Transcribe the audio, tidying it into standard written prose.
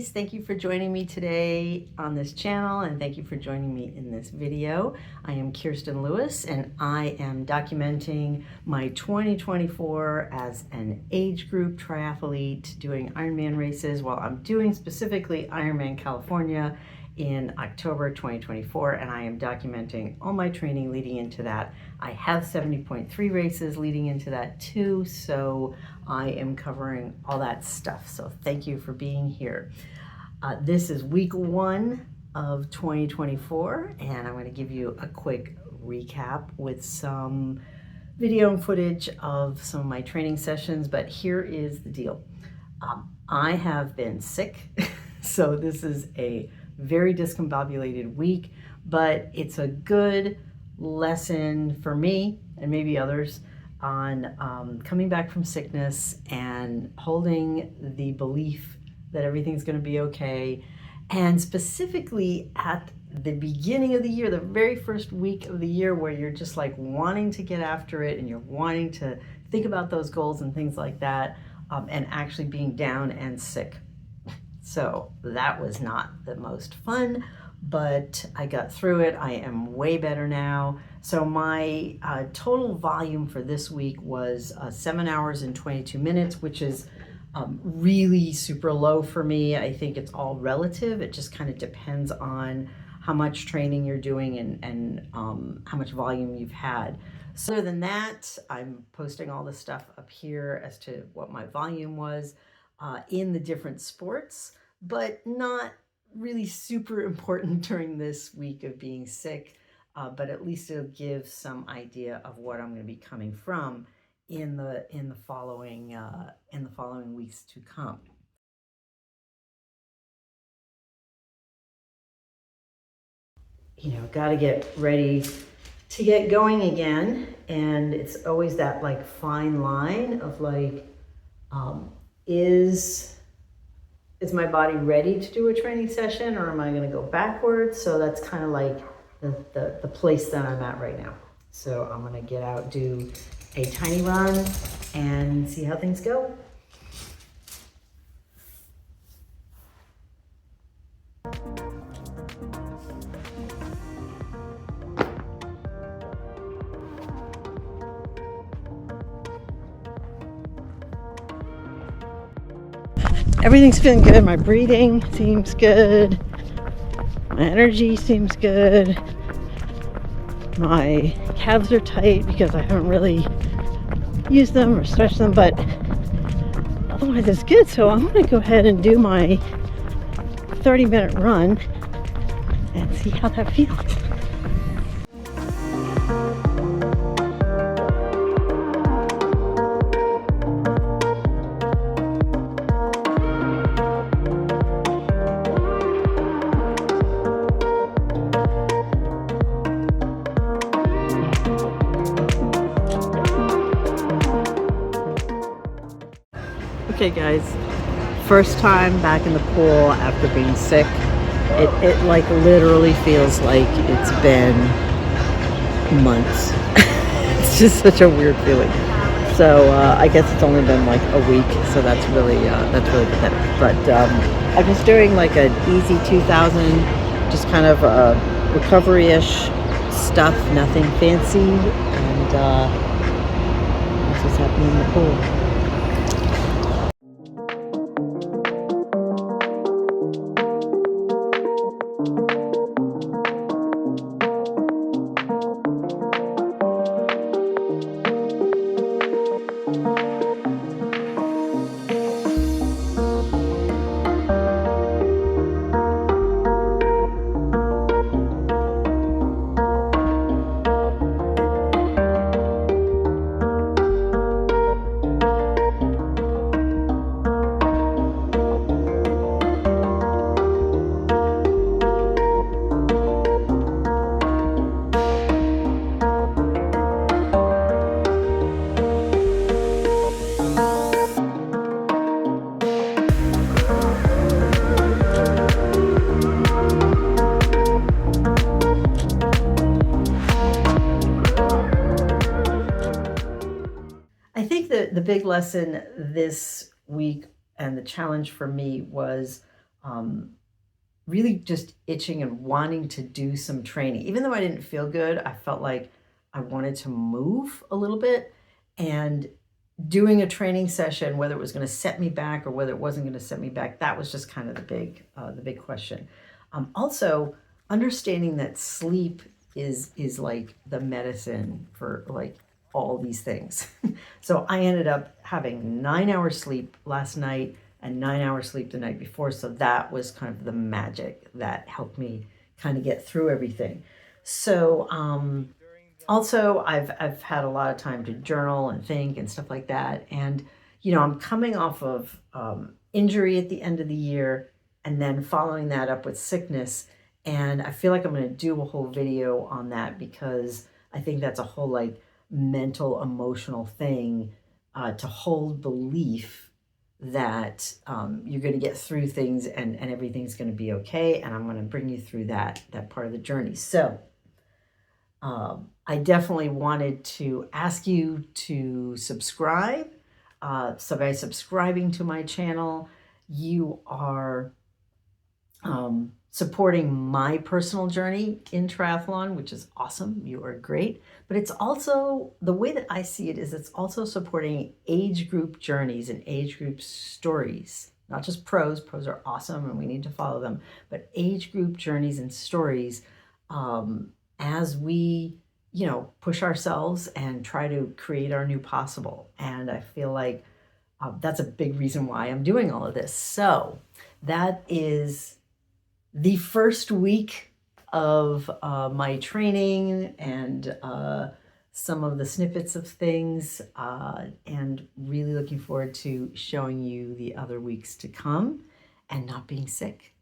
guys, thank you for joining me today on this channel, and thank you for joining me in this video. I am Kirsten Lewis, and I am documenting my 2024 as an age group triathlete doing Ironman races. Well, I'm doing specifically Ironman California in October 2024, and I am documenting all my training leading into that. I have 70.3 races leading into that too, so I am covering all that stuff. So thank you for being here. This is week 1 of 2024, and I'm going to give you a quick recap with some video and footage of some of my training sessions, but here is the deal. I have been sick, so this is a very discombobulated week, but it's a good lesson for me and maybe others on coming back from sickness and holding the belief that everything's going to be okay. And specifically at the beginning of the year, the very first week of the year, where you're just like wanting to get after it and you're wanting to think about those goals and things like that, and actually being down and sick. So that was not the most fun, but I got through it. I am way better now. So my total volume for this week was 7 hours and 22 minutes, which is really super low for me. I think it's all relative. It just kind of depends on how much training you're doing and how much volume you've had. So other than that, I'm posting all the stuff up here as to what my volume was in the different sports, but not really super important during this week of being sick, but at least it'll give some idea of what I'm going to be coming from in the following weeks to come. You know, got to get ready to get going again, and it's always that like fine line of like, is my body ready to do a training session, or am I going to go backwards? So that's kind of like the place that I'm at right now. So I'm going to get out, do a tiny run, and see how things go. Everything's feeling good. My breathing seems good. My energy seems good. My calves are tight because I haven't really used them or stretched them, but otherwise it's good. So I'm going to go ahead and do my 30-minute run and see how that feels. Okay guys, first time back in the pool after being sick. It like literally feels like it's been months. It's just such a weird feeling. So I guess it's only been like a week, so that's really pathetic. But I'm just doing like an easy 2,000, just kind of recovery-ish stuff, nothing fancy, and that's what's happening in the pool. The big lesson this week and the challenge for me was really just itching and wanting to do some training. Even though I didn't feel good, I felt like I wanted to move a little bit, and doing a training session, whether it was going to set me back or whether it wasn't going to set me back, that was just kind of the big question. Also, understanding that sleep is like the medicine for like all these things. So I ended up having 9 hours sleep last night and 9 hours sleep the night before. So that was kind of the magic that helped me kind of get through everything. So also I've had a lot of time to journal and think and stuff like that. And, I'm coming off of injury at the end of the year and then following that up with sickness. And I feel like I'm going to do a whole video on that because I think that's a whole like mental, emotional thing to hold belief that you're going to get through things and everything's going to be okay. And I'm going to bring you through that part of the journey. So I definitely wanted to ask you to subscribe. So by subscribing to my channel, you are supporting my personal journey in triathlon, which is awesome. You are great. But it's also, the way that I see it is it's also supporting age group journeys and age group stories. Not just pros. Pros are awesome and we need to follow them. But age group journeys and stories as we, push ourselves and try to create our new possible. And I feel like that's a big reason why I'm doing all of this. So that is the first week of my training and some of the snippets of things, and really looking forward to showing you the other weeks to come and not being sick.